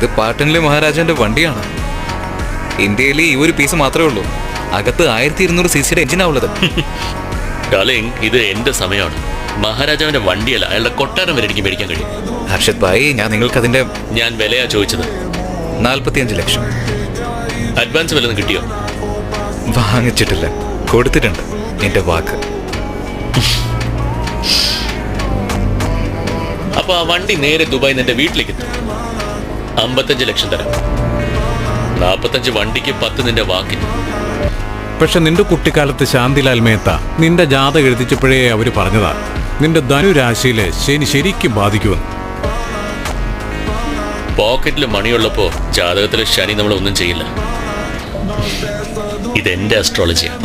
ഇത് പാട്ടനിലെ മഹാരാജാന്റെ വണ്ടിയാണ്. ഇന്ത്യയിൽ ഈ ഒരു പീസ് മാത്രമേ ഉള്ളൂ. അകത്ത് 1200 cc എഞ്ചിനാവുള്ളത്. ഡാർലിംഗ്, ഇത് എന്റെ സമയമാണ്. മഹാരാജാവിന്റെ വണ്ടിയല്ല, അയാളുടെ കൊട്ടാരം വരെ എനിക്ക് മേടിക്കാൻ കഴിയും. ഹർഷത് ഭായി, ഞാൻ വിലയാ ചോദിച്ചത്. 45 ലക്ഷം. അഡ്വാൻസ് വല്ലതും കിട്ടിയോ? വാങ്ങിച്ചിട്ടില്ല, കൊടുത്തിട്ടുണ്ട്. എന്റെ വാക്ക്. അപ്പൊ ആ വണ്ടി നേരെ ദുബായിൽ നിന്റെ വീട്ടിലേക്ക് എത്തും. 55 ലക്ഷം തരാം. 45 വണ്ടിക്ക്, 10 നിന്റെ വാക്കിന്. പക്ഷെ നിന്റെ കുട്ടിക്കാലത്ത് ശാന്തിലാൽ മേത്ത നിന്റെ ജാതകം എഴുതിച്ചപ്പോഴേ അവര് പറഞ്ഞതാ നിന്റെ ധനുരാശിയിലെ ശനി ശരിക്കും ബാധിക്കുമെന്ന്. പോക്കറ്റിൽ മണിയുള്ളപ്പോ ജാതകത്തിലെ ശനി നമ്മളൊന്നും ചെയ്യില്ല. ഇതെന്റെ അസ്ട്രോളജിയാണ്.